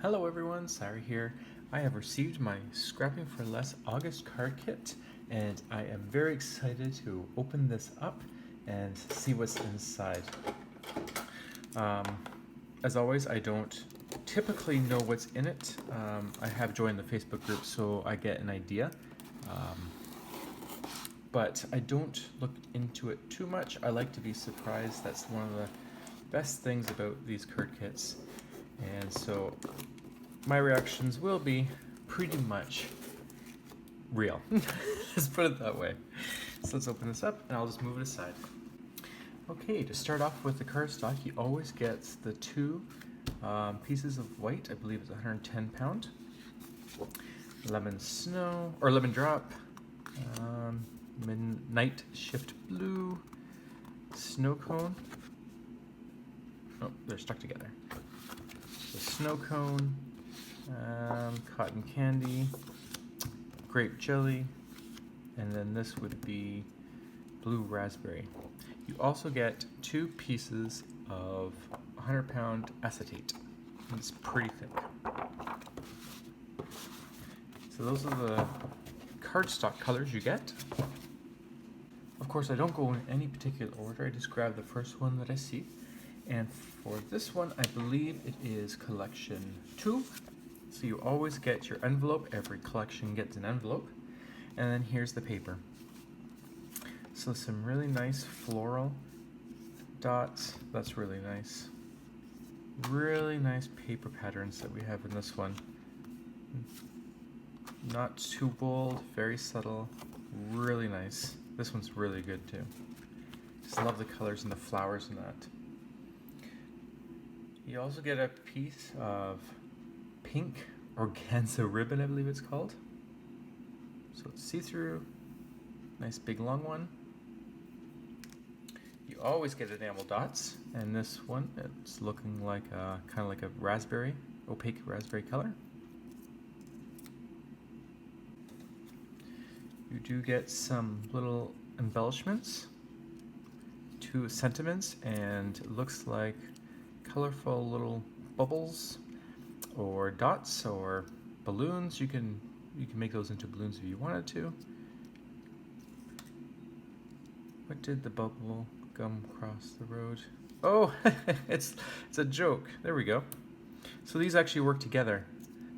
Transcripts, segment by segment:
Hello everyone, Sejr here. I have received my Scrapping for Less August card kit and I am very excited to open this up and see what's inside. As always, I don't typically know what's in it. I have joined the Facebook group so I get an idea. But I don't look into it too much. I like to be surprised. That's one of the best things about these card kits. And so my reactions will be pretty much real. Let's put it that way. So let's open this up and I'll just move it aside. Okay, to start off with the cardstock, you always get the two pieces of white. I believe it's 110 pound. Lemon snow, or lemon drop. Midnight shift blue. Snow cone. Oh, they're stuck together. So snow cone. Cotton candy, grape jelly, and then this would be blue raspberry. You also get two pieces of 100 pound acetate. It's pretty thick. So those are the cardstock colors you get. Of course, I don't go in any particular order. I just grab the first one that I see. And for this one, I believe it is collection 2. So you always get your envelope. Every collection gets an envelope. And then here's the paper. So some really nice floral dots. That's really nice. Really nice paper patterns that we have in this one. Not too bold, very subtle, really nice. This one's really good too. Just love the colors and the flowers in that. You also get a piece of pink organza ribbon, I believe it's called. So it's see-through, nice big long one. You always get enamel dots, and this one, it's looking like kind of like a raspberry, opaque raspberry color. You do get some little embellishments, 2 sentiments, and it looks like colorful little bubbles or dots or balloons. You can make those into balloons if you wanted to. What did the bubble gum cross the road? Oh, it's a joke. There we go. So these actually work together.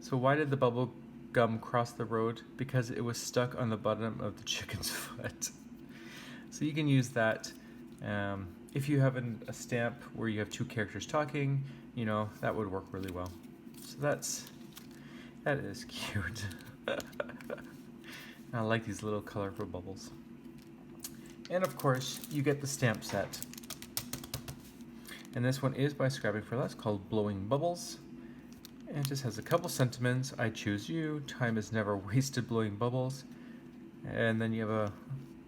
So why did the bubble gum cross the road? Because it was stuck on the bottom of the chicken's foot. So you can use that. If you have a stamp where you have 2 characters talking, you know, that would work really well. So that is cute. I like these little colorful bubbles. And of course, you get the stamp set. And this one is by Scrapping for Less, called Blowing Bubbles. And it just has a couple sentiments. I choose you. Time is never wasted blowing bubbles. And then you have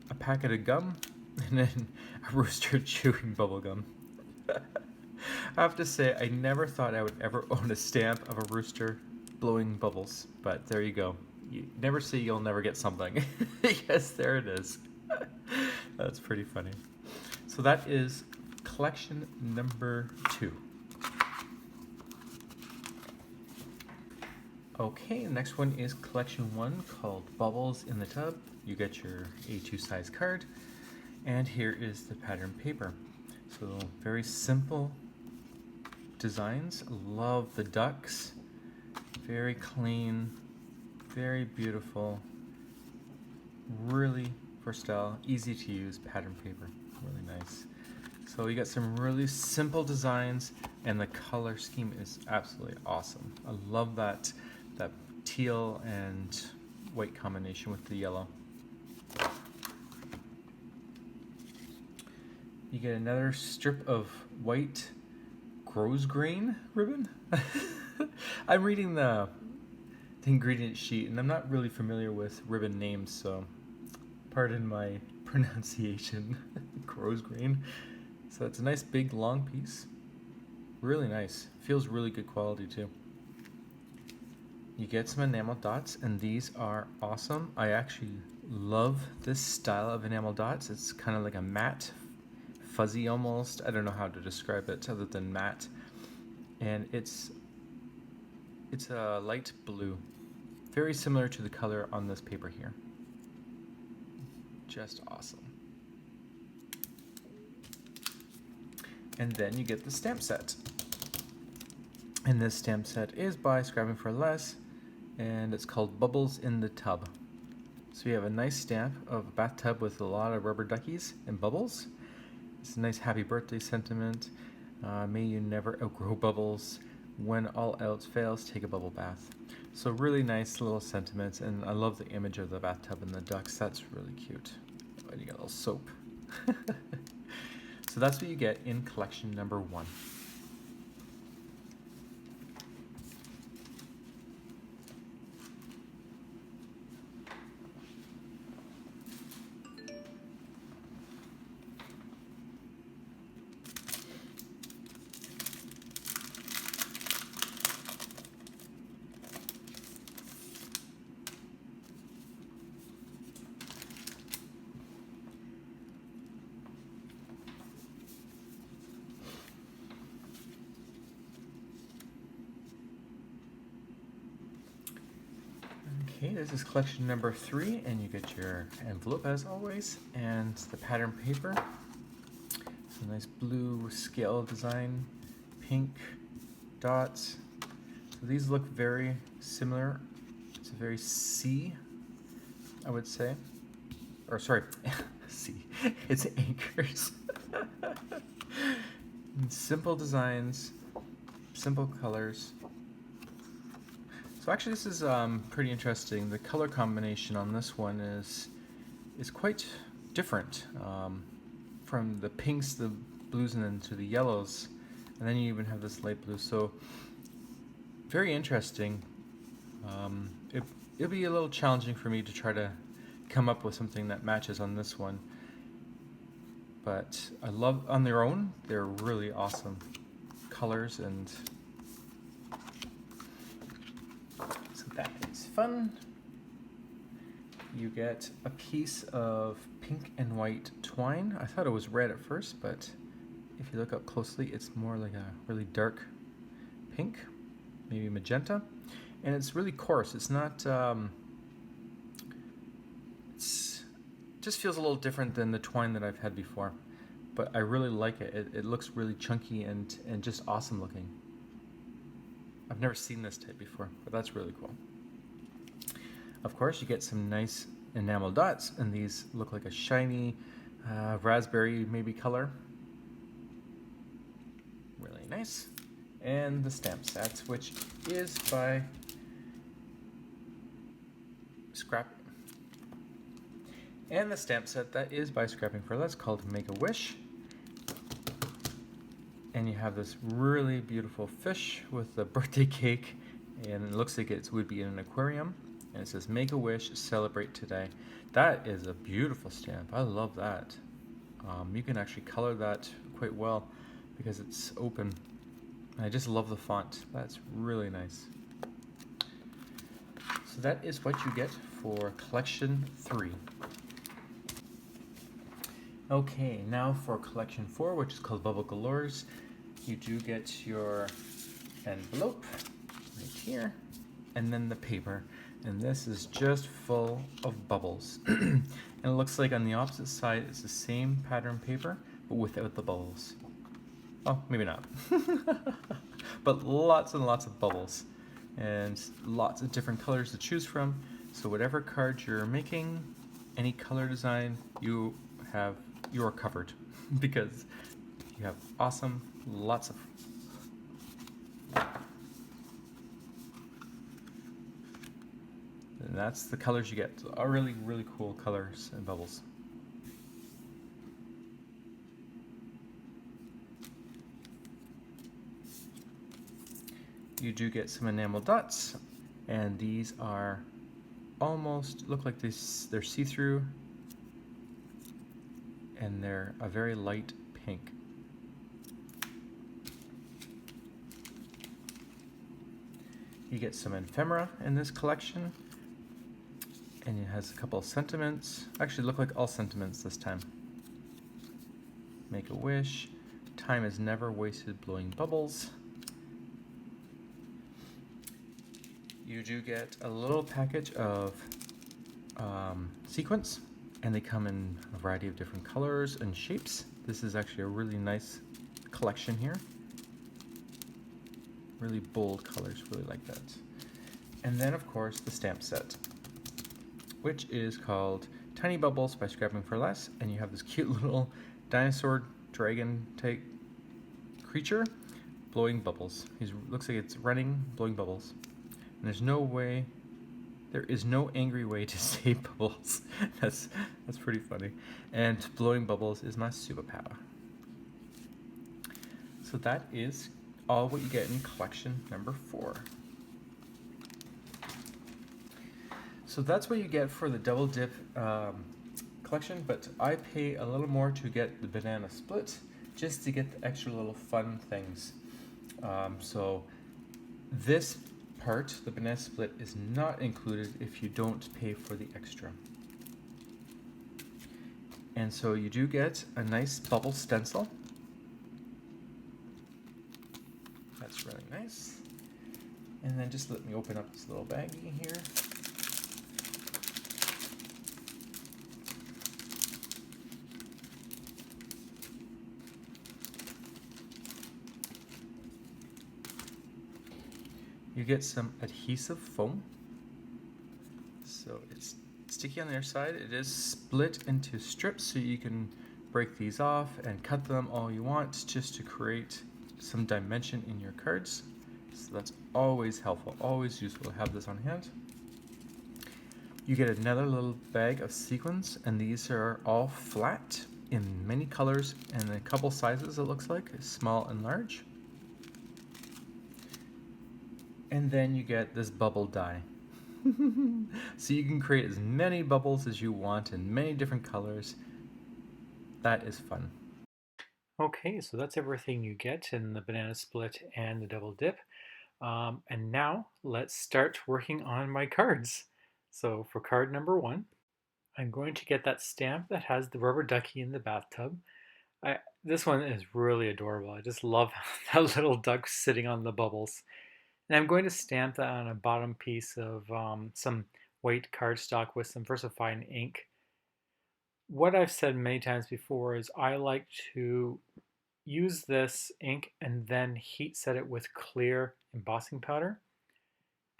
a packet of gum. And then a rooster chewing bubble gum. I have to say, I never thought I would ever own a stamp of a rooster blowing bubbles. But there you go. You never say you'll never get something. Yes, there it is. That's pretty funny. So that is collection number 2. Okay, the next one is collection 1 called Bubbles in the Tub. You get your A2 size card. And here is the pattern paper. So very simple designs. Love the ducks. Very clean, very beautiful, really versatile, easy to use pattern paper. Really nice. So you got some really simple designs and the color scheme is absolutely awesome. I love that teal and white combination with the yellow. You get another strip of white grosgrain ribbon. I'm reading the ingredient sheet and I'm not really familiar with ribbon names, so pardon my pronunciation. Grosgrain. So it's a nice big long piece. Really nice. Feels really good quality too. You get some enamel dots and these are awesome. I actually love this style of enamel dots. It's kind of like a matte, fuzzy almost. I don't know how to describe it other than matte. And it's It's a light blue, very similar to the color on this paper here. Just awesome. And then you get the stamp set. And this stamp set is by Scrapping for Less, and it's called Bubbles in the Tub. So you have a nice stamp of a bathtub with a lot of rubber duckies and bubbles. It's a nice happy birthday sentiment. May you never outgrow bubbles. When all else fails, take a bubble bath. So really nice little sentiments, and I love the image of the bathtub and the ducks. That's really cute. Oh, you got a little soap. So that's what you get in collection number 1. Okay, this is collection number 3, and you get your envelope as always, and the pattern paper. It's a nice blue scale design, pink dots. So these look very similar. It's a very C, I would say. Or sorry, C. It's anchors. Simple designs, simple colors. So actually this is pretty interesting. The color combination on this one is quite different from the pinks, the blues, and then to the yellows. And then you even have this light blue. So very interesting. It'll be a little challenging for me to try to come up with something that matches on this one. But I love, on their own, they're really awesome colors, and so that is fun. You get a piece of pink and white twine. I thought it was red at first, but if you look up closely, it's more like a really dark pink, maybe magenta. And it's really coarse. It's not, it's just feels a little different than the twine that I've had before. But I really like it. It looks really chunky and just awesome looking. I've never seen this type before, but that's really cool. Of course, you get some nice enamel dots, and these look like a shiny raspberry maybe color. Really nice. And the stamp set, which is by And the stamp set that is by Scrapping for Less, called Make a Wish. And you have this really beautiful fish with a birthday cake, and it looks like it would be in an aquarium. And it says, "Make a wish, celebrate today." That is a beautiful stamp. I love that. You can actually color that quite well because it's open. And I just love the font. That's really nice. So that is what you get for collection 3. Okay, now for collection 4, which is called Bubble Galores. You do get your envelope right here, and then the paper. And this is just full of bubbles. And it looks like on the opposite side, it's the same pattern paper, but without the bubbles. Oh, maybe not. But lots and lots of bubbles. And lots of different colors to choose from. So whatever card you're making, any color design, you are covered. Because you have awesome, lots of... And that's the colors you get. Are really, really cool colors and bubbles. You do get some enamel dots, and these are almost, look like they're see-through, and they're a very light pink. You get some ephemera in this collection, and it has a couple of sentiments. Actually, look like all sentiments this time. Make a wish. Time is never wasted blowing bubbles. you do get a little package of sequins, and they come in a variety of different colors and shapes. This is actually a really nice collection here. Really bold colors, really like that. And then of course the stamp set, which is called Tiny Bubbles by Scrapping for Less, and you have this cute little dinosaur dragon type creature blowing bubbles. He looks like it's running, blowing bubbles. And there is no angry way to say bubbles. That's pretty funny. And blowing bubbles is my superpower. So that is all what you get in collection number 4. So that's what you get for the double dip collection, but I pay a little more to get the banana split just to get the extra little fun things. So this part, the banana split, is not included if you don't pay for the extra. And so you do get a nice bubble stencil. That's really nice. And then just let me open up this little baggie here. You get some adhesive foam. So it's sticky on the other side. It is split into strips, so you can break these off and cut them all you want just to create some dimension in your cards. So that's always helpful, always useful to have this on hand. You get another little bag of sequins, and these are all flat in many colors and a couple sizes, it looks like, small and large. And then you get this bubble die. So you can create as many bubbles as you want in many different colors. That is fun. Okay, so that's everything you get in the banana split and the double dip. And now let's start working on my cards. So for card number 1, I'm going to get that stamp that has the rubber ducky in the bathtub. This one is really adorable. I just love that little duck sitting on the bubbles. And I'm going to stamp that on a bottom piece of some white cardstock with some VersaFine ink. What I've said many times before is I like to use this ink and then heat set it with clear embossing powder.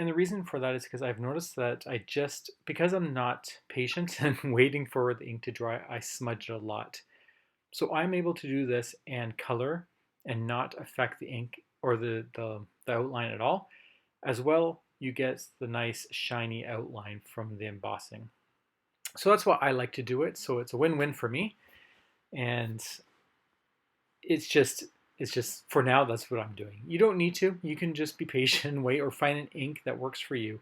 And the reason for that is because I've noticed that because I'm not patient and waiting for the ink to dry, I smudge it a lot. So I'm able to do this and color and not affect the ink or the outline at all. As well, you get the nice shiny outline from the embossing. So that's why I like to do it. So it's a win-win for me. And it's just for now, that's what I'm doing. You don't need to. You can just be patient and wait, or find an ink that works for you.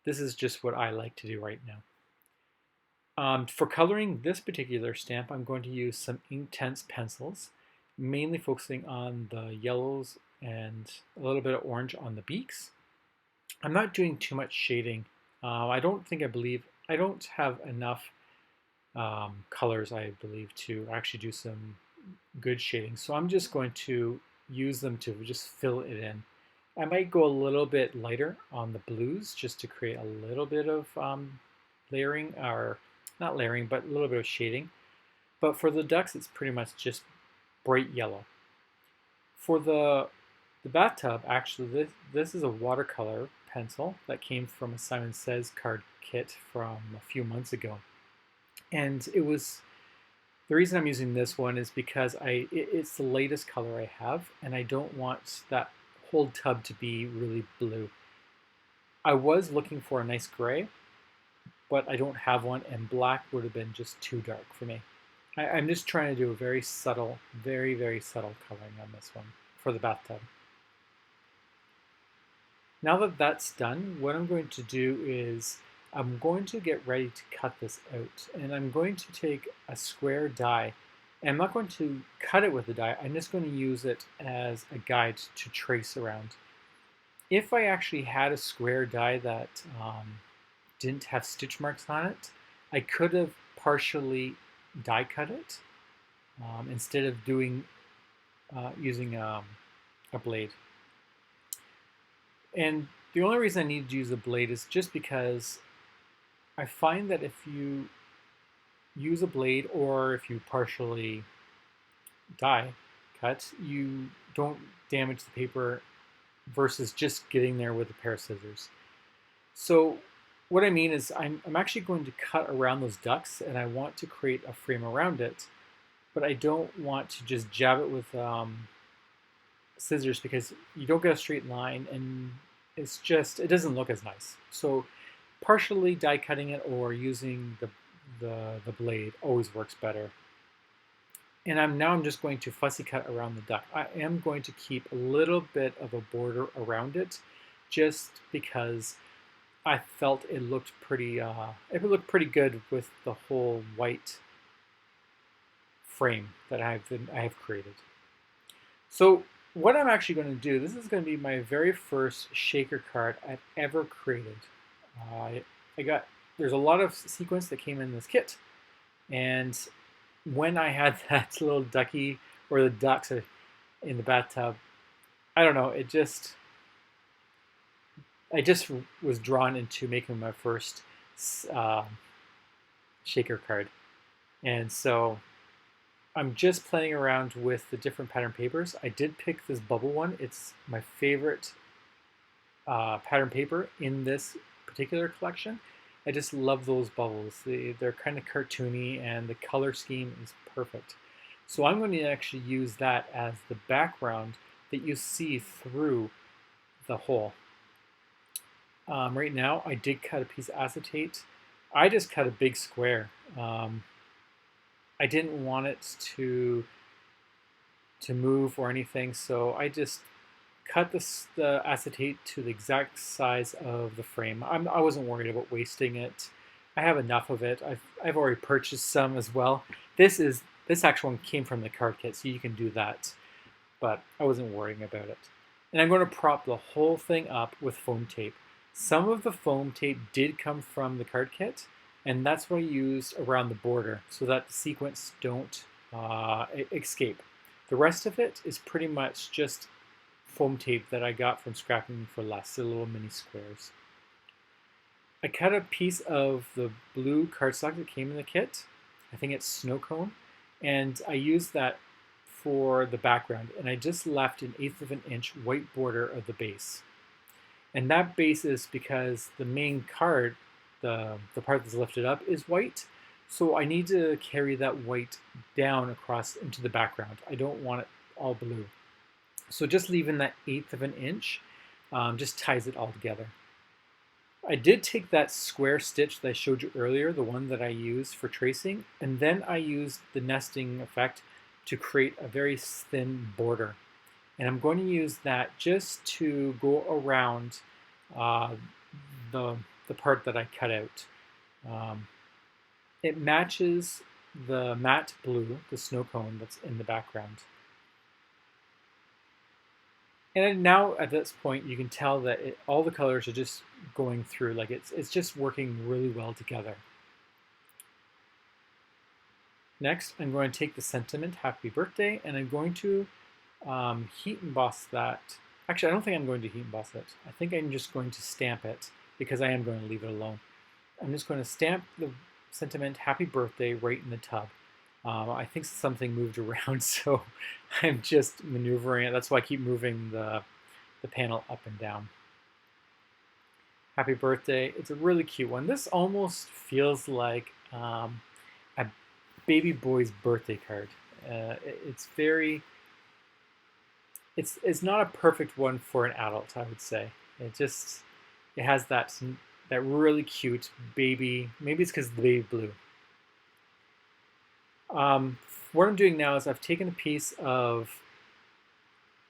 This is just what I like to do right now. For coloring this particular stamp, I'm going to use some Inktense pencils, mainly focusing on the yellows and a little bit of orange on the beaks. I'm not doing too much shading. I don't have enough colors, I believe, to actually do some good shading. So I'm just going to use them to just fill it in. I might go a little bit lighter on the blues just to create a little bit of layering, or not layering, but a little bit of shading. But for the ducks, it's pretty much just bright yellow. For the bathtub, actually, this is a watercolor pencil that came from a Simon Says card kit from a few months ago. And the reason I'm using this one is because it's the latest color I have, and I don't want that whole tub to be really blue. I was looking for a nice gray, but I don't have one, and black would have been just too dark for me. I'm just trying to do a very subtle, very, very subtle coloring on this one for the bathtub. Now that that's done, what I'm going to do is I'm going to get ready to cut this out, and I'm going to take a square die, and I'm not going to cut it with the die, I'm just going to use it as a guide to trace around. If I actually had a square die that didn't have stitch marks on it, I could have partially die cut it instead of using a blade. And The only reason I need to use a blade is just because I find that if you use a blade or if you partially die cut, you don't damage the paper versus just getting there with a pair of scissors. So what I mean is I'm actually going to cut around those ducks and I want to create a frame around it, but I don't want to just jab it with scissors because you don't get a straight line and it doesn't look as nice. So partially die cutting it or using the blade always works better. And I'm just going to fussy cut around the duck. I am going to keep a little bit of a border around it just because I felt it looked pretty good with the whole white frame that I have created. So what I'm actually going to do, this is going to be my very first shaker card I've ever created. I got there's a lot of sequence that came in this kit, and when I had that little ducky or the ducks in the bathtub, I don't know, I just was drawn into making my first uh, shaker card, and so I'm just playing around with the different pattern papers. I did pick this bubble one. It's my favorite pattern paper in this particular collection. I just love those bubbles. They're kind of cartoony and the color scheme is perfect. So I'm going to actually use that as the background that you see through the hole. Right now I did cut a piece of acetate. I just cut a big square. I didn't want it to move or anything, so I just cut the acetate to the exact size of the frame. I wasn't worried about wasting it. I have enough of it. I've already purchased some as well. This actual one came from the card kit, so you can do that. But I wasn't worrying about it. And I'm going to prop the whole thing up with foam tape. Some of the foam tape did come from the card kit, and that's what I used around the border so that the sequence don't escape. The rest of it is pretty much just foam tape that I got from Scrapping for Less, the little mini squares. I cut a piece of the blue cardstock that came in the kit. I think it's snow cone, and I used that for the background, and I just left an 1/8 of an inch white border of the base. And that base is because the main card, the part that's lifted up, is white. So I need to carry that white down across into the background. I don't want it all blue. So just leaving that 1/8 of an inch just ties it all together. I did take that square stitch that I showed you earlier, the one that I used for tracing, and then I used the nesting effect to create a very thin border. And I'm going to use that just to go around uh, the part that I cut out. It matches the matte blue, the snow cone that's in the background. And now at this point, you can tell that all the colors are just going through, like it's just working really well together. Next, I'm going to take the sentiment, happy birthday, and I'm going to heat emboss that. Actually, I don't think I'm going to heat emboss it. I think I'm just going to stamp it because I am going to leave it alone. I'm just going to stamp the sentiment, happy birthday, right in the tub. I think something moved around, so I'm just maneuvering it. That's why I keep moving the panel up and down. Happy birthday. It's a really cute one. This almost feels like a baby boy's birthday card. It's very, it's not a perfect one for an adult, I would say. It has that really cute baby, maybe it's because of the baby blue. What I'm doing now is I've taken a piece of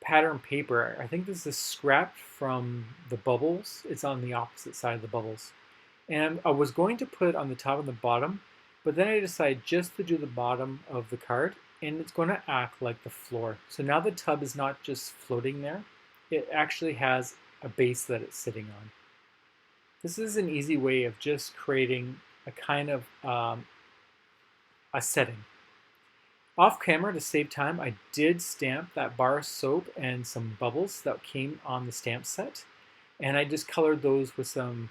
pattern paper. I think this is scrapped from the bubbles. It's on the opposite side of the bubbles. And I was going to put it on the top and the bottom, but then I decided just to do the bottom of the card, and it's going to act like the floor. So now the tub is not just floating there. It actually has a base that it's sitting on. This is an easy way of just creating a kind of a setting. Off camera, to save time, I did stamp that bar of soap and some bubbles that came on the stamp set. and I just colored those with some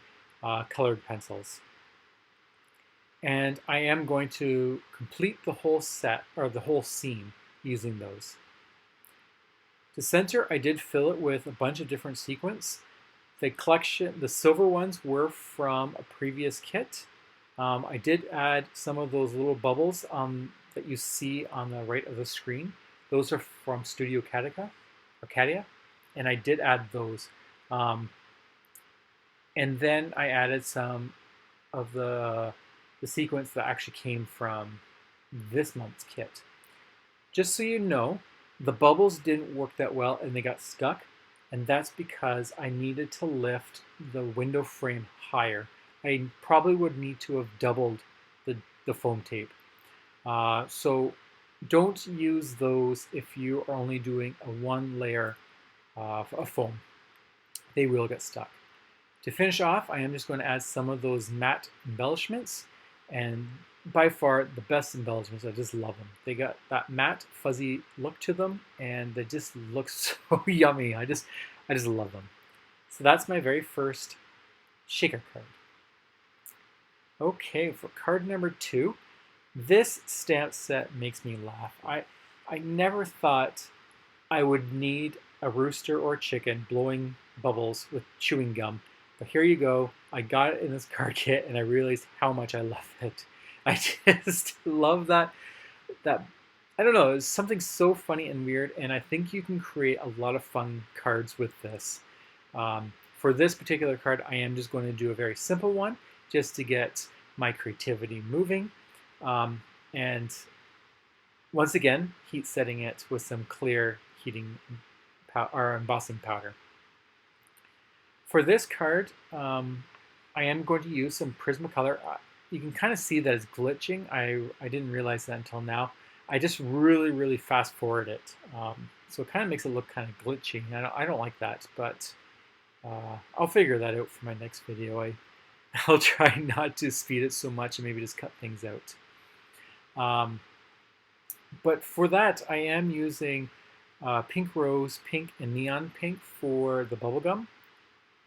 colored pencils. And I am going to complete the whole set, or the whole scene, using those. The center, I did fill it with a bunch of different sequins. The silver ones were from a previous kit. I did add some of those little bubbles that you see on the right of the screen. Those are from Studio Cadia, and I did add those. And then I added some of the sequence that actually came from this month's kit. Just so you know, the bubbles didn't work that well and they got stuck, and that's because I needed to lift the window frame higher. I probably would need to have doubled the foam tape. So don't use those if you are only doing a one layer of foam. They will get stuck. To finish off, I am just going to add some of those matte embellishments, and by far the best embellishments. I just love them. They got that matte fuzzy look to them, and they just look so yummy. I just love them. So that's my very first Sejr card. Okay, for card number 2, this stamp set makes me laugh. I never thought I would need a rooster or a chicken blowing bubbles with chewing gum. But here you go. I got it in this card kit, and I realized how much I love it. I just love that. I don't know. It's something so funny and weird, and I think you can create a lot of fun cards with this. For this particular card, I am just going to do a very simple one, just to get my creativity moving. And once again, heat setting it with some clear heating or embossing powder. For this card, I am going to use some Prismacolor. You can kind of see that it's glitching. I didn't realize that until now. I just really fast forward it. So it kind of makes it look kind of glitchy. I don't like that, but I'll figure that out for my next video. I'll try not to speed it so much and maybe just cut things out. But for that, I am using Pink Rose, Pink, and Neon Pink for the bubblegum.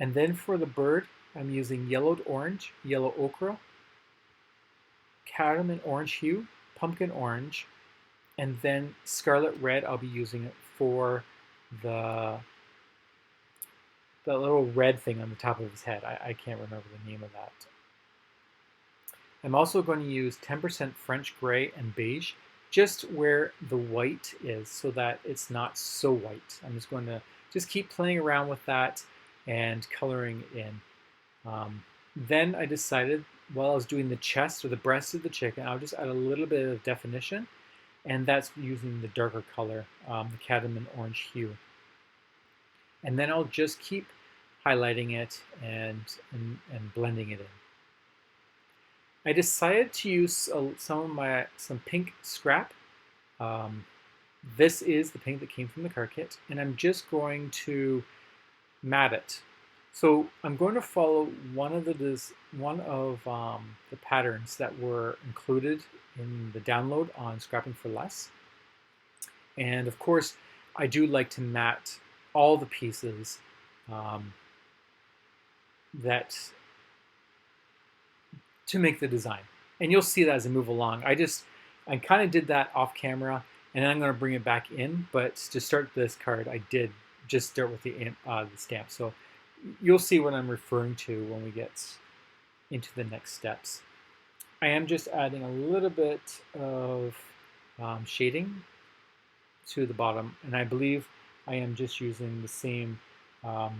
And then for the bird, I'm using Yellowed Orange, Yellow Ochre, Cadmium Orange Hue, Pumpkin Orange, and then Scarlet Red. I'll be using it for the little red thing on the top of his head. I can't remember the name of that. I'm also going to use 10% French Gray and Beige, just where the white is, so that it's not so white. I'm just going to keep playing around with that and coloring in. Then I decided, while I was doing the chest or the breast of the chicken, I'll just add a little bit of definition, and that's using the darker color, the cadmium orange hue. And then I'll just keep highlighting it and blending it in. I decided to use some pink scrap. This is the pink that came from the card kit, and I'm just going to matte it. So I'm going to follow one of the patterns that were included in the download on Scrapping for Less. And of course, I do like to matte all the pieces to make the design. And you'll see that as I move along. I kind of did that off camera, and then I'm going to bring it back in. But to start this card, I did just start with the stamp. So you'll see what I'm referring to when we get into the next steps. I am just adding a little bit of shading to the bottom, and I believe I am just using the same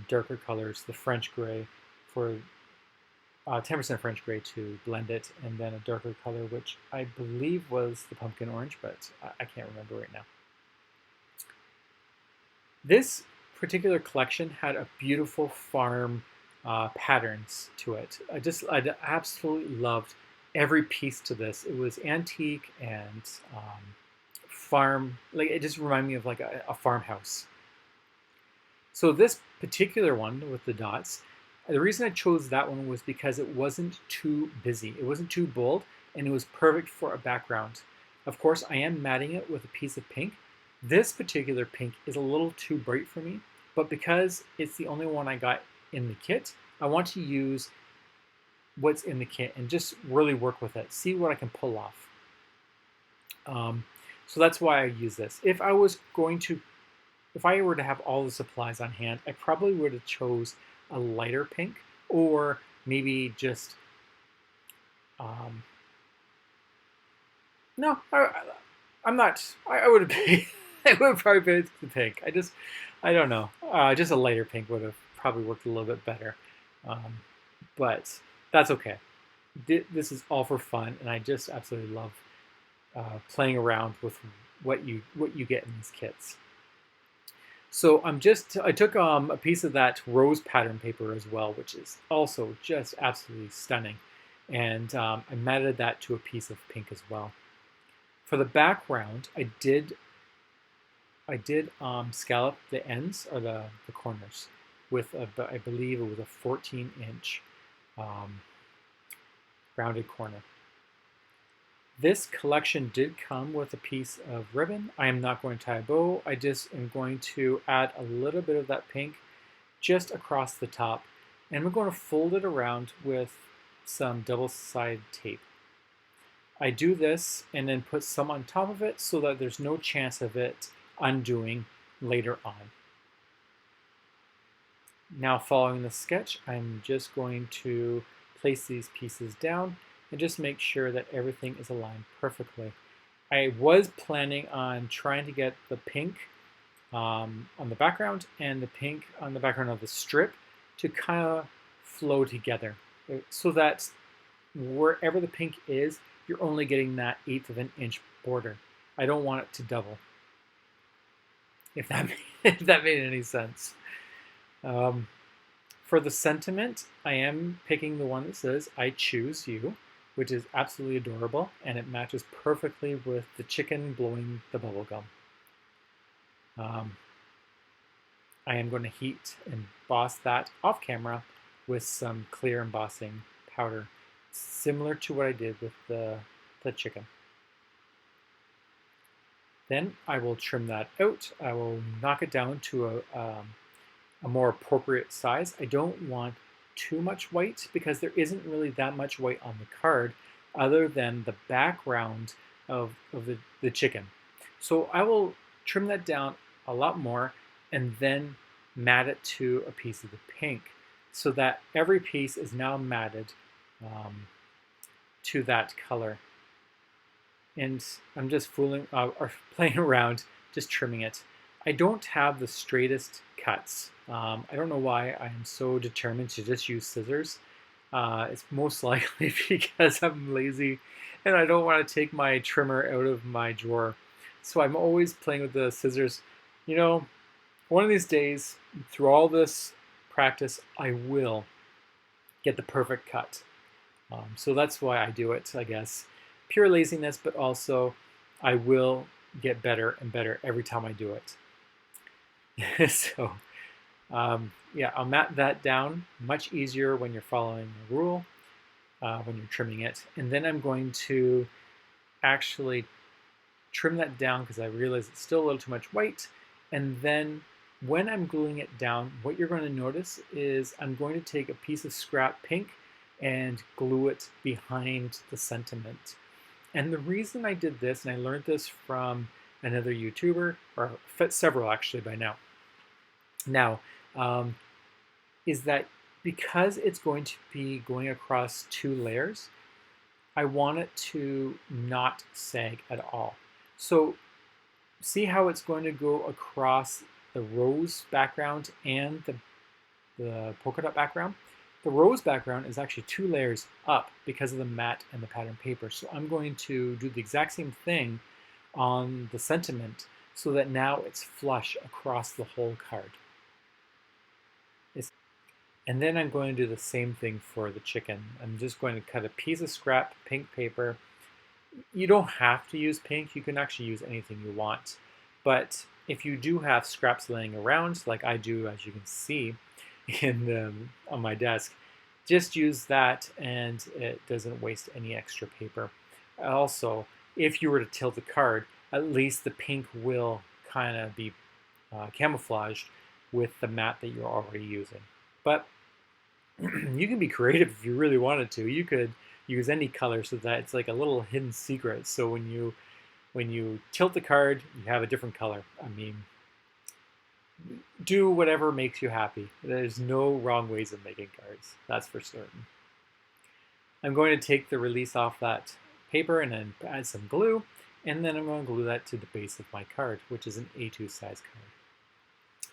darker colors, the French Gray, for 10% French Gray to blend it, and then a darker color, which I believe was the Pumpkin Orange, but I can't remember right now. This particular collection had a beautiful farm patterns to it. I absolutely loved every piece to this. It was antique and farm, like it just reminded me of like a farmhouse. So this particular one with the dots, the reason I chose that one was because it wasn't too busy. It wasn't too bold, and it was perfect for a background. Of course, I am matting it with a piece of pink. This particular pink is a little too bright for me, but because it's the only one I got in the kit. I want to use what's in the kit and just really work with it, see what I can pull off. So that's why I use this. If I were to have all the supplies on hand, I probably would have chose a lighter pink, or maybe just, no, I'm not, I would have paid, I would have probably paid the pink. I don't know. Just a lighter pink would have probably worked a little bit better. But that's okay. This is all for fun, and I just absolutely love playing around with what you get in these kits. So I took a piece of that rose pattern paper as well, which is also just absolutely stunning, and I matted that to a piece of pink as well. For the background, I did scallop the ends, or the corners, with I believe it was a 14-inch rounded corner. This collection did come with a piece of ribbon. I am not going to tie a bow. I just am going to add a little bit of that pink just across the top, and we're going to fold it around with some double-sided tape. I do this and then put some on top of it so that there's no chance of it undoing later on. Now, following the sketch, I'm just going to place these pieces down and just make sure that everything is aligned perfectly. I was planning on trying to get the pink on the background and the pink on the background of the strip to kind of flow together, so that wherever the pink is, you're only getting that 1/8 of an inch border. I don't want it to double, if that made any sense. For the sentiment, I am picking the one that says "I choose you," which is absolutely adorable, and it matches perfectly with the chicken blowing the bubble gum. I am going to heat emboss that off camera with some clear embossing powder, similar to what I did with the chicken. Then I will trim that out. I will knock it down to a more appropriate size. I don't want too much white because there isn't really that much white on the card other than the background of the chicken. So I will trim that down a lot more and then mat it to a piece of the pink so that every piece is now matted to that color. And I'm just fooling or playing around, just trimming it. I don't have the straightest cuts. I don't know why I am so determined to just use scissors. It's most likely because I'm lazy and I don't want to take my trimmer out of my drawer. So I'm always playing with the scissors. You know, one of these days, through all this practice, I will get the perfect cut. So that's why I do it, I guess. Pure laziness, but also I will get better and better every time I do it. So yeah, I'll mat that down. Much easier when you're following the rule, when you're trimming it. And then I'm going to actually trim that down because I realize it's still a little too much white. And then when I'm gluing it down, what you're going to notice is I'm going to take a piece of scrap pink and glue it behind the sentiment. And the reason I did this, and I learned this from another YouTuber, or several actually by now, is that because it's going to be going across 2 layers, I want it to not sag at all. So see how it's going to go across the rose background and the polka dot background? The rose background is actually 2 layers up because of the matte and the pattern paper. So I'm going to do the exact same thing on the sentiment so that now it's flush across the whole card. And then I'm going to do the same thing for the chicken. I'm just going to cut a piece of scrap pink paper. You don't have to use pink. You can actually use anything you want. But if you do have scraps laying around, like I do, as you can see on my desk, just use that and it doesn't waste any extra paper. Also, if you were to tilt the card, at least the pink will kind of be camouflaged with the matte that you're already using. But You can be creative if you really wanted to. You could use any color so that it's like a little hidden secret. So when you tilt the card, you have a different color. I mean, do whatever makes you happy. There's no wrong ways of making cards. That's for certain. I'm going to take the release off that paper and then add some glue, and then I'm going to glue that to the base of my card, which is an A2 size card.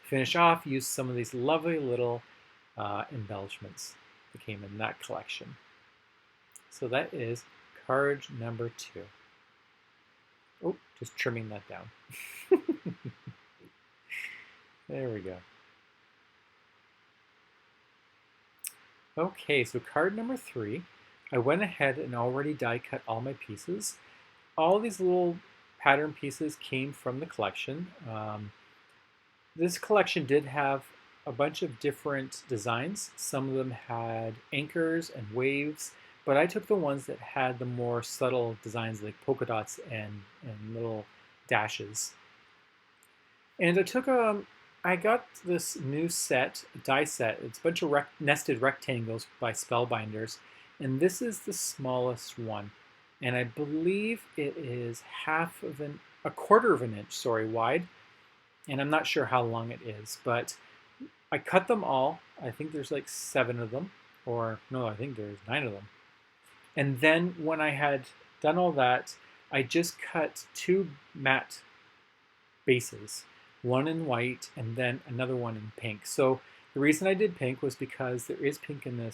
Finish off, use some of these lovely little embellishments that came in that collection. So that is card number 2. Oh, just trimming that down. There we go. Okay, so card number 3. I went ahead and already die cut all my pieces. All these little pattern pieces came from the collection. This collection did have a bunch of different designs. Some of them had anchors and waves, but I took the ones that had the more subtle designs like polka dots and little dashes. And I got this new set, die set. It's a bunch of nested rectangles by Spellbinders, and this is the smallest one. And I believe it is a quarter of an inch, sorry, wide. And I'm not sure how long it is, but I cut them all. I think there's like 7 of them, or no, I think there's 9 of them. And then when I had done all that, I just cut 2 matte bases, one in white and then another one in pink. So the reason I did pink was because there is pink in the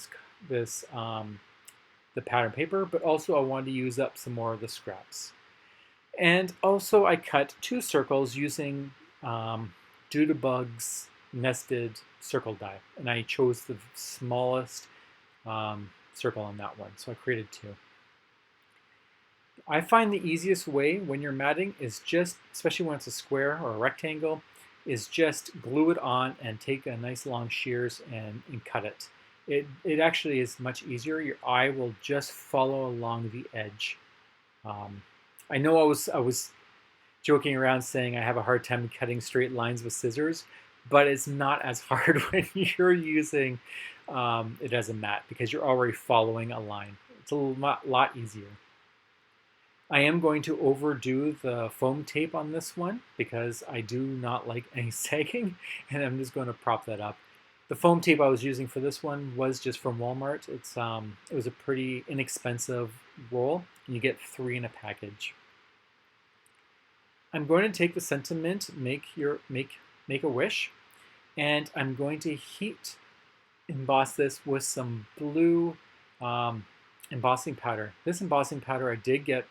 pattern paper, but also I wanted to use up some more of the scraps. And also I cut 2 circles using Doodlebug's nested circle die, and I chose the smallest circle on that one, so I created 2. I find the easiest way when you're matting is just, especially when it's a square or a rectangle, is just glue it on and take a nice long shears and cut it. It actually is much easier. Your eye will just follow along the edge. I know I was joking around saying I have a hard time cutting straight lines with scissors, but it's not as hard when you're using it as a mat because you're already following a line. It's a lot easier. I am going to overdo the foam tape on this one because I do not like any sagging, and I'm just going to prop that up. The foam tape I was using for this one was just from Walmart. It was a pretty inexpensive roll, and you get 3 in a package. I'm going to take the sentiment, make a wish, and I'm going to heat emboss this with some blue embossing powder. This embossing powder I did get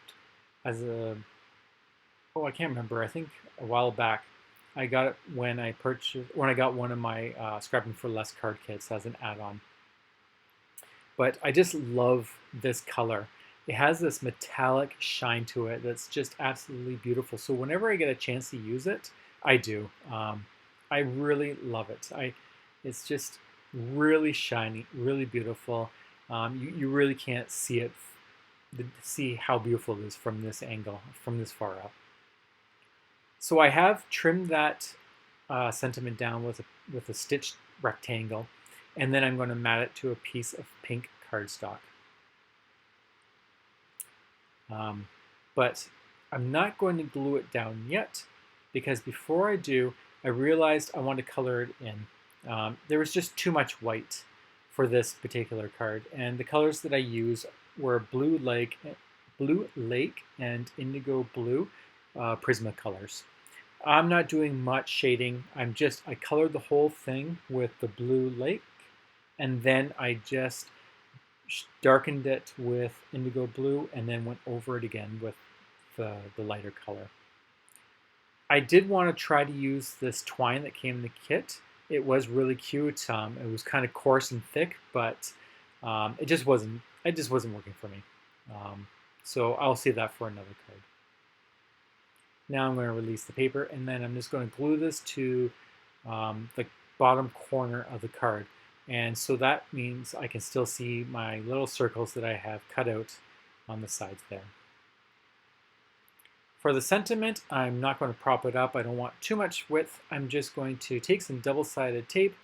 as I can't remember, I think a while back. I got it when I got one of my Scrapping for Less card kits as an add-on. But I just love this color. It has this metallic shine to it that's just absolutely beautiful. So whenever I get a chance to use it, I do. I really love it. It's just really shiny, really beautiful. You really can't see how beautiful it is from this angle, from this far up. So I have trimmed that sentiment down with a stitched rectangle, and then I'm going to mat it to a piece of pink cardstock. But I'm not going to glue it down yet because before I do, I realized I want to color it in. There was just too much white for this particular card, and the colors that I use were Blue Lake, and Indigo Blue Prismacolors. I'm not doing much shading. I colored the whole thing with the Blue Lake, and then I just darkened it with Indigo Blue, and then went over it again with the lighter color. I did want to try to use this twine that came in the kit. It was really cute. It was kind of coarse and thick, but it just wasn't working for me. So I'll save that for another card. Now I'm going to release the paper, and then I'm just going to glue this to the bottom corner of the card. And so that means I can still see my little circles that I have cut out on the sides there. For the sentiment, I'm not going to prop it up. I don't want too much width. I'm just going to take some double-sided tape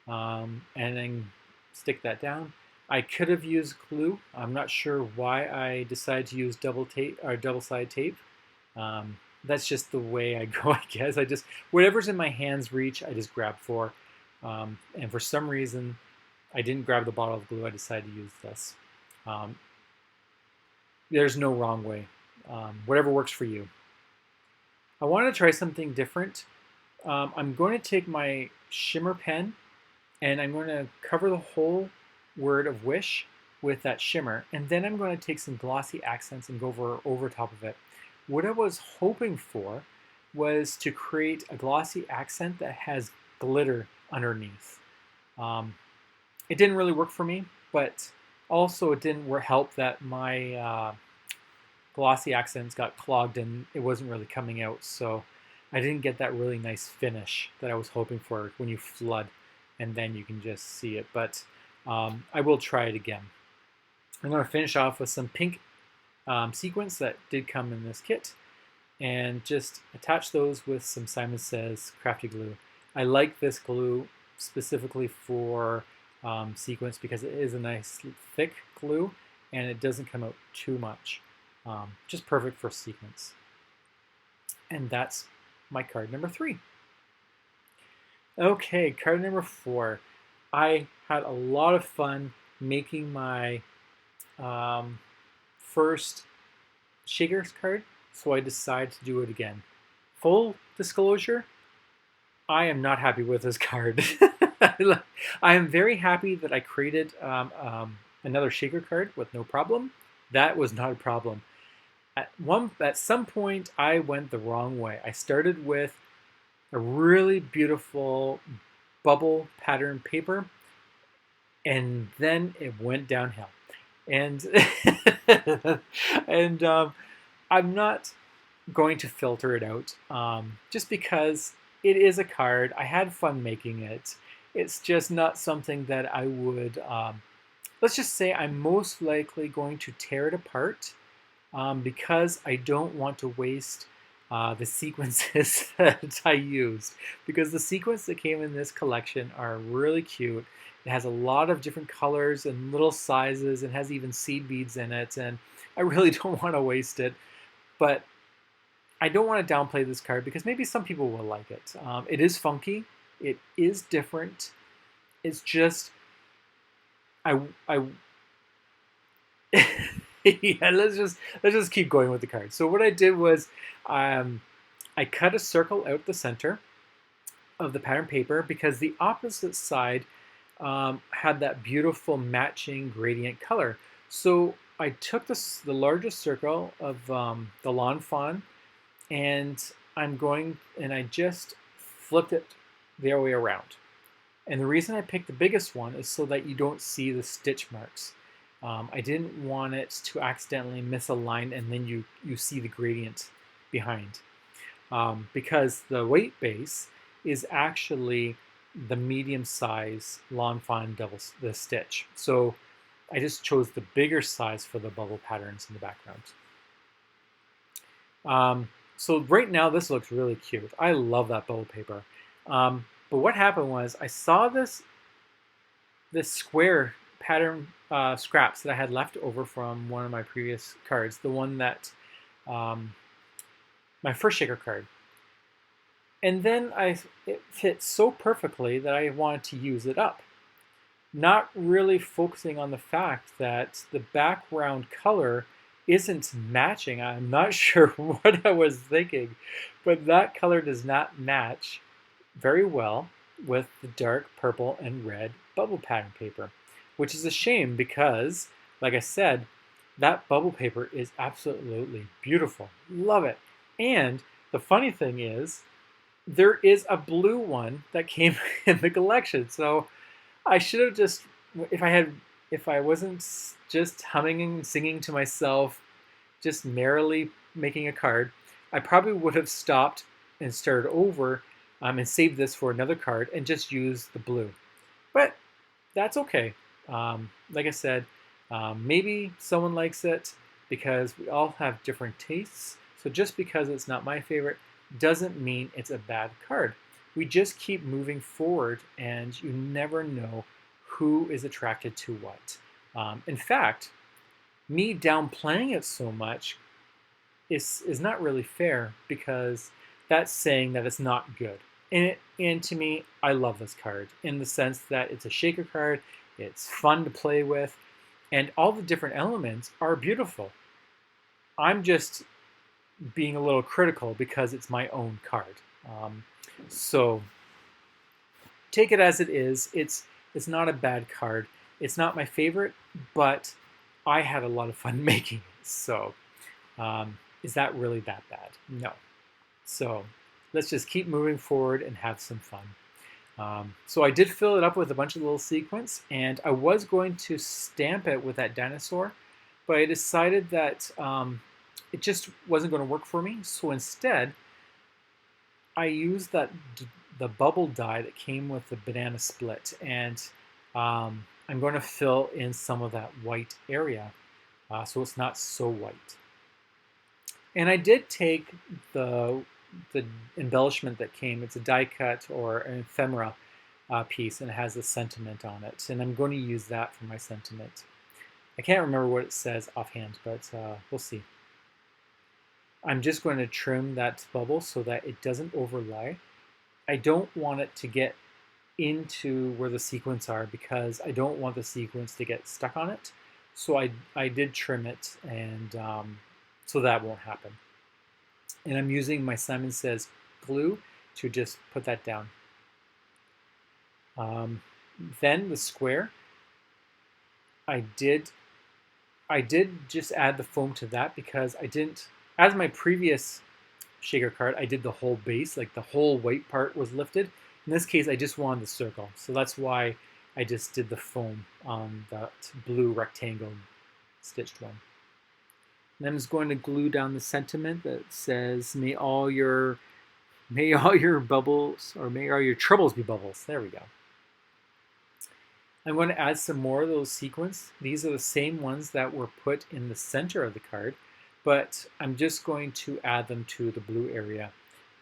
and then stick that down. I could have used glue. I'm not sure why I decided to use double tape or double-sided tape. That's just the way I go, I guess. I just, whatever's in my hands reach, I just grab for. And for some reason, I didn't grab the bottle of glue. I decided to use this. There's no wrong way. Whatever works for you. I want to try something different. I'm going to take my shimmer pen and I'm going to cover the whole word of wish with that shimmer, and then I'm going to take some glossy accents and go over top of it. What I was hoping for was to create a glossy accent that has glitter underneath. It didn't really work for me, but also it didn't help that my glossy accents got clogged and it wasn't really coming out, so I didn't get that really nice finish that I was hoping for when you flood and then you can just see it. But I will try it again. I'm going to finish off with some pink sequins that did come in this kit and just attach those with some Simon Says Crafty Glue. I like this glue specifically for sequins because it is a nice thick glue and it doesn't come out too much. Just perfect for sequins. And that's my card number 3. Okay, card number 4. I had a lot of fun making my first Sejr card, so I decided to do it again. Full disclosure, I am not happy with this card. I am very happy that I created another Sejr card with no problem. That was not a problem. At some point, I went the wrong way. I started with a really beautiful bubble pattern paper, and then it went downhill. And and I'm not going to filter it out just because it is a card. I had fun making it. It's just not something that I would, let's just say I'm most likely going to tear it apart because I don't want to waste the sequences that I used. Because the sequins that came in this collection are really cute. It has a lot of different colors and little sizes. It has even seed beads in it, and I really don't want to waste it. But I don't want to downplay this card because maybe some people will like it. It is funky. It is different. It's just, yeah, let's just keep going with the card. So what I did was I cut a circle out the center of the pattern paper because the opposite side had that beautiful matching gradient color. So I took the largest circle of the lawn fawn and I just flipped it the other way around. And the reason I picked the biggest one is so that you don't see the stitch marks. I didn't want it to accidentally misalign and then you see the gradient behind. Because the weight base is actually the medium size lawn fawn the stitch. So I just chose the bigger size for the bubble patterns in the background. So right now this looks really cute. I love that bubble paper. But what happened was I saw this square pattern scraps that I had left over from one of my previous cards, the one that my first Sejr card. And then it fit so perfectly that I wanted to use it up. Not really focusing on the fact that the background color isn't matching. I'm not sure what I was thinking, but that color does not match very well with the dark purple and red bubble pattern paper, which is a shame because, like I said, that bubble paper is absolutely beautiful. Love it. And the funny thing is, there is a blue one that came in the collection. So I should have just, if I wasn't just humming and singing to myself, just merrily making a card, I probably would have stopped and started over and saved this for another card and just used the blue. But that's okay. Like I said, maybe someone likes it because we all have different tastes. So just because it's not my favorite doesn't mean it's a bad card. We just keep moving forward and you never know who is attracted to what. In fact, me downplaying it so much is not really fair, because that's saying that it's not good. And to me, I love this card in the sense that it's a shaker card, it's fun to play with, and all the different elements are beautiful. I'm just being a little critical because it's my own card. So take it as it is. It's not a bad card. It's not my favorite, but I had a lot of fun making it. So is that really that bad? No. So let's just keep moving forward and have some fun. So I did fill it up with a bunch of little sequins, and I was going to stamp it with that dinosaur, but I decided that it just wasn't going to work for me. So instead, I used the bubble die that came with the banana split, and I'm going to fill in some of that white area so it's not so white. And I did take the embellishment that came. It's a die cut or an ephemera piece, and it has a sentiment on it. And I'm going to use that for my sentiment. I can't remember what it says offhand, but we'll see. I'm just going to trim that bubble so that it doesn't overlay. I don't want it to get into where the sequins are, because I don't want the sequins to get stuck on it. So I did trim it, and so that won't happen. And I'm using my Simon Says glue to just put that down. Then the square, I did just add the foam to that, because I didn't, as my previous shaker card, I did the whole base, like the whole white part was lifted. In this case, I just wanted the circle. So that's why I just did the foam on that blue rectangle stitched one. And I'm just going to glue down the sentiment that says, may all your bubbles, or may all your troubles be bubbles. There we go. I'm going to add some more of those sequins. These are the same ones that were put in the center of the card, but I'm just going to add them to the blue area.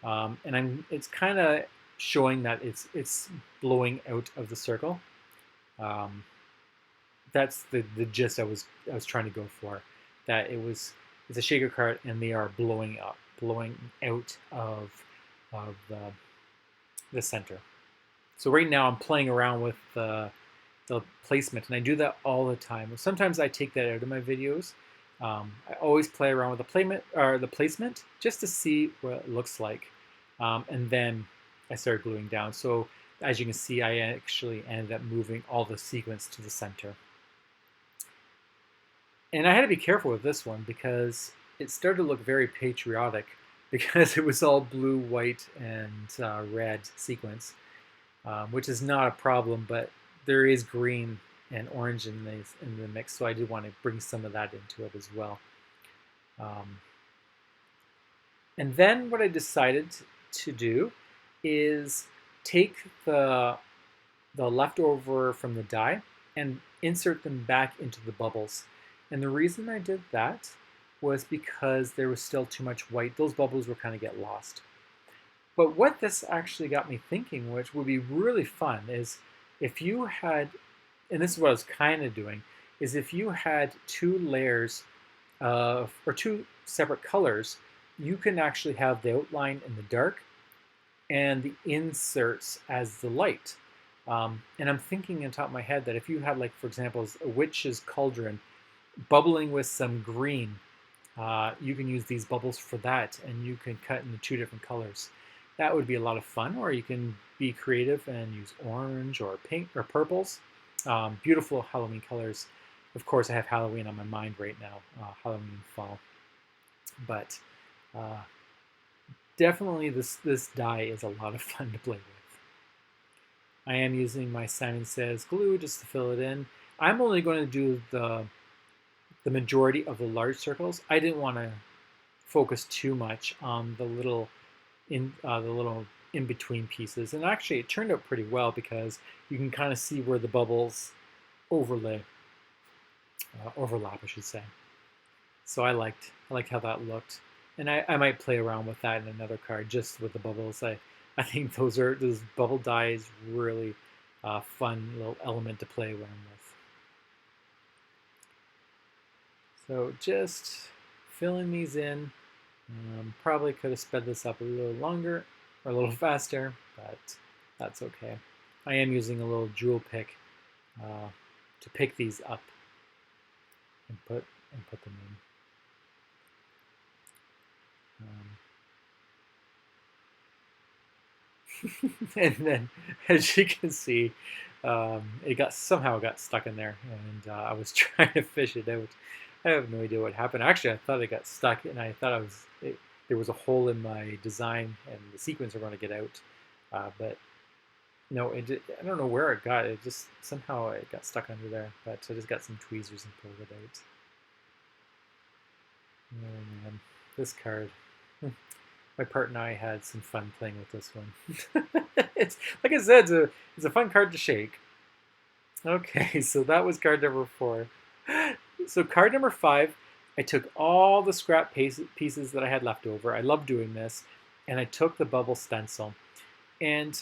And it's kind of showing that it's blowing out of the circle. That's the gist I was trying to go for. That it's a shaker card, and they are blowing out of the center. So right now I'm playing around with the placement, and I do that all the time. Sometimes I take that out of my videos. I always play around with the placement just to see what it looks like, and then I start gluing down. So as you can see, I actually ended up moving all the sequins to the center. And I had to be careful with this one, because it started to look very patriotic, because it was all blue, white, and red sequins, which is not a problem, but there is green and orange in the mix, so I did want to bring some of that into it as well. And then what I decided to do is take the leftover from the die and insert them back into the bubbles. And the reason I did that was because there was still too much white. Those bubbles were kind of get lost. But what this actually got me thinking, which would be really fun, is if you had, and this is what I was kind of doing, is if you had two layers or two separate colors, you can actually have the outline in the dark and the inserts as the light. And I'm thinking on top of my head that if you had, like, for example, a witch's cauldron bubbling with some green, you can use these bubbles for that, and you can cut into two different colors. That would be a lot of fun. Or you can be creative and use orange or pink or purples. Beautiful Halloween colors. Of course, I have Halloween on my mind right now, Halloween fall. But definitely this die is a lot of fun to play with. I am using my Simon Says glue just to fill it in. I'm only going to do the majority of the large circles. I didn't want to focus too much on the little in-between pieces. And actually it turned out pretty well, because you can kind of see where the bubbles overlap, I should say. So I liked how that looked. And I might play around with that in another card, just with the bubbles. I think those bubble die is really fun little element to play around with. So just filling these in. Probably could have sped this up a little longer or a little faster, but that's okay. I am using a little jewel pick to pick these up and put them in. And then, as you can see, it somehow got stuck in there, and I was trying to fish it out. I have no idea what happened. Actually, I thought it got stuck, and I thought there was a hole in my design, and the sequins are going to get out. But no, I don't know where it got. It just somehow it got stuck under there. But I just got some tweezers and pulled it out. Oh man, this card. My partner and I had some fun playing with this one. It's like I said, it's a fun card to shake. Okay, so that was card number 4. So card number 5, I took all the scrap pieces that I had left over. I love doing this, and I took the bubble stencil, and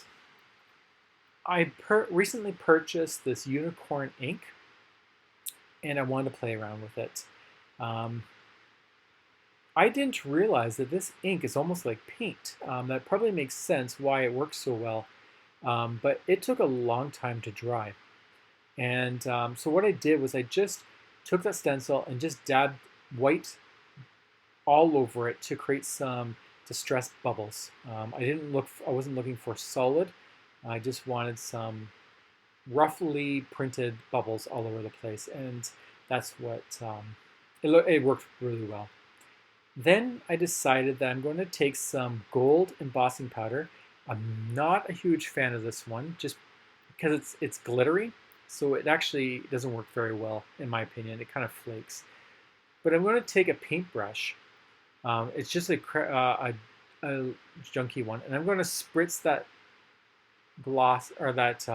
I recently purchased this unicorn ink, and I wanted to play around with it. I didn't realize that this ink is almost like paint. That probably makes sense why it works so well, but it took a long time to dry. And so what I did was I just took that stencil and just dabbed white all over it to create some distressed bubbles. I wasn't looking for solid. I just wanted some roughly printed bubbles all over the place, and that's what it worked really well. Then I decided that I'm going to take some gold embossing powder. I'm not a huge fan of this one, just because it's glittery, so it actually doesn't work very well, in my opinion. It kind of flakes. But I'm going to take a paintbrush. It's just a junky one, and I'm going to spritz that gloss or that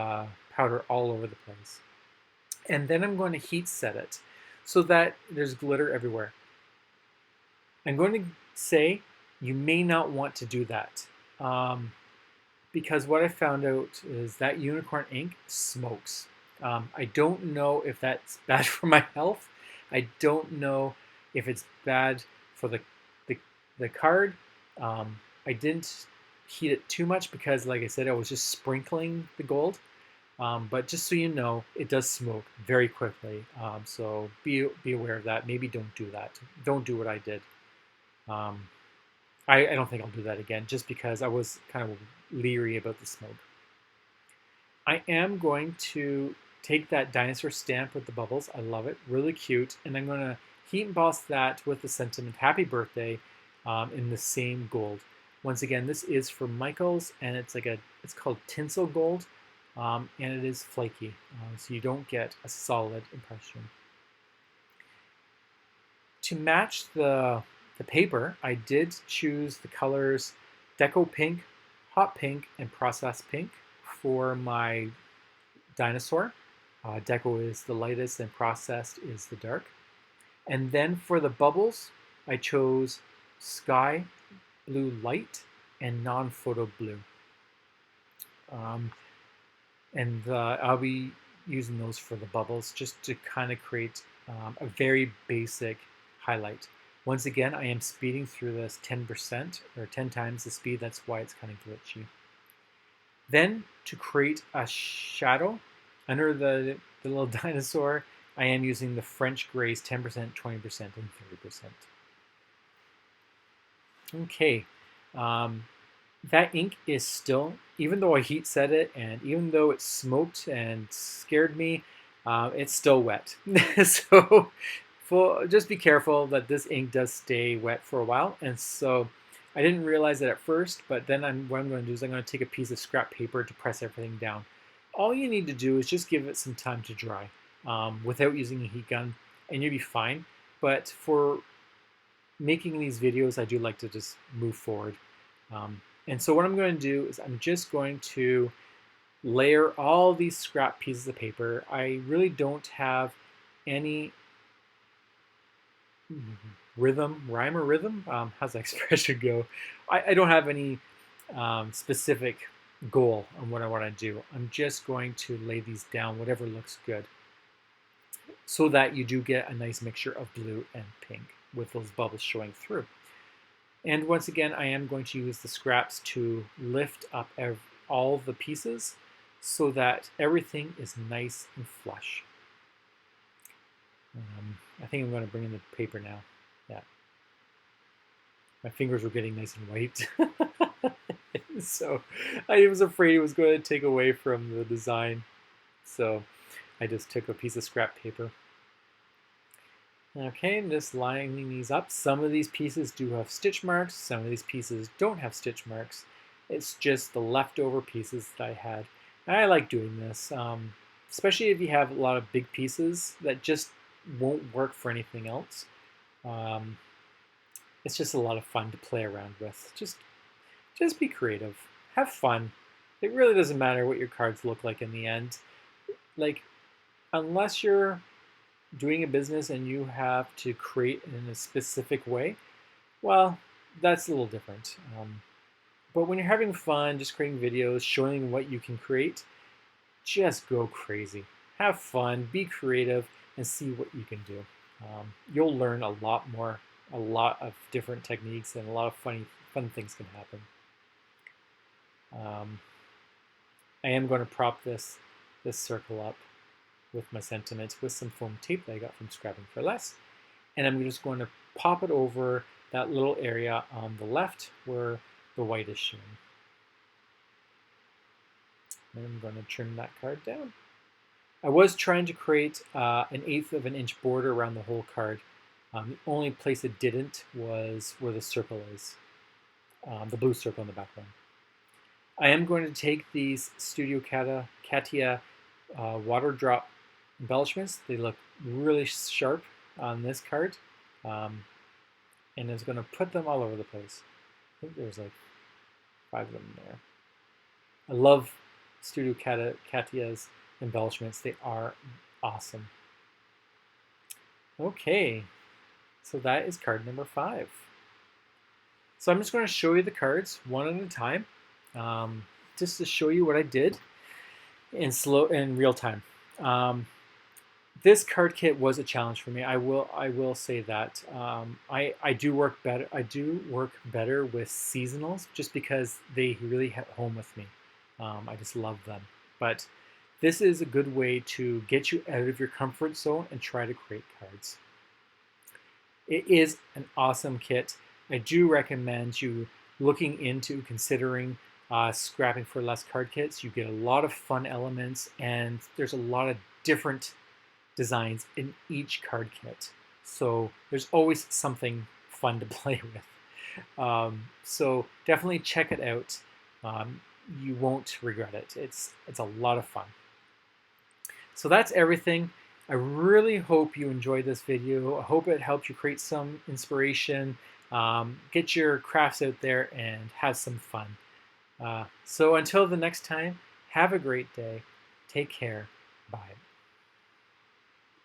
powder all over the place. And then I'm going to heat set it so that there's glitter everywhere. I'm going to say you may not want to do that because what I found out is that unicorn ink smokes. I don't know if that's bad for my health. I don't know if it's bad for the card. I didn't heat it too much because, like I said, I was just sprinkling the gold. But just so you know, it does smoke very quickly. So be aware of that. Maybe don't do that. Don't do what I did. I don't think I'll do that again, just because I was kind of leery about the smoke. I am going to take that dinosaur stamp with the bubbles. I love it, really cute. And I'm going to heat emboss that with the sentiment "Happy Birthday" in the same gold. Once again, this is for Michael's, and it's called tinsel gold, and it is flaky, so you don't get a solid impression. To match the paper, I did choose the colors Deco Pink, Hot Pink, and Process Pink for my dinosaur. Deco is the lightest and Processed is the dark. And then for the bubbles, I chose Sky Blue Light and Non-Photo Blue. And I'll be using those for the bubbles just to kind of create a very basic highlight. Once again, I am speeding through this 10% or 10 times the speed. That's why it's kind of glitchy. Then to create a shadow under the little dinosaur, I am using the French Grays 10%, 20%, and 30%. Okay, that ink is still, even though I heat set it and even though it smoked and scared me, it's still wet. So just be careful that this ink does stay wet for a while. And so I didn't realize it at first, but then what I'm going to do is I'm going to take a piece of scrap paper to press everything down. All you need to do is just give it some time to dry without using a heat gun, and you'll be fine. But for making these videos, I do like to just move forward. And so what I'm going to do is I'm just going to layer all these scrap pieces of paper. I really don't have any rhyme or rhythm. How's that expression go? I don't have any specific goal on what I want to do. I'm just going to lay these down, whatever looks good, so that you do get a nice mixture of blue and pink with those bubbles showing through. And once again, I am going to use the scraps to lift up all the pieces so that everything is nice and flush. I think I'm going to bring in the paper now. Yeah. My fingers were getting nice and white. So I was afraid it was going to take away from the design. So I just took a piece of scrap paper. Okay, I'm just lining these up. Some of these pieces do have stitch marks. Some of these pieces don't have stitch marks. It's just the leftover pieces that I had. And I like doing this, especially if you have a lot of big pieces that just won't work for anything else. It's just a lot of fun to play around with. Just be creative. Have fun. It really doesn't matter what your cards look like in the end. Like, unless you're doing a business and you have to create in a specific way, well, that's a little different. But when you're having fun, just creating videos, showing what you can create, just go crazy. Have fun, be creative, and see what you can do. You'll learn a lot more, a lot of different techniques, and a lot of fun things can happen. I am going to prop this circle up with my sentiments with some foam tape that I got from Scrapping for Less. And I'm just going to pop it over that little area on the left where the white is shown. And I'm going to trim that card down. I was trying to create an 1/8 of an inch border around the whole card. The only place it didn't was where the circle is, the blue circle in the background. I am going to take these Studio Katia water drop embellishments. They look really sharp on this card. And I was going to put them all over the place. I think there's like 5 of them there. I love Studio Katia's embellishments. They are awesome. Okay, so that is card number 5. So I'm just going to show you the cards one at a time, just to show you what I did in real time. This card kit was a challenge for me. I will say that I do work better. I do work better with seasonals just because they really hit home with me. I just love them. But this is a good way to get you out of your comfort zone and try to create cards. It is an awesome kit. I do recommend you looking into considering Scrapping for Less card kits. You get a lot of fun elements, and there's a lot of different designs in each card kit. So there's always something fun to play with. So definitely check it out. You won't regret it. It's a lot of fun. So that's everything. I really hope you enjoyed this video. I hope it helped you create some inspiration, get your crafts out there, and have some fun. So until the next time, have a great day. Take care. Bye.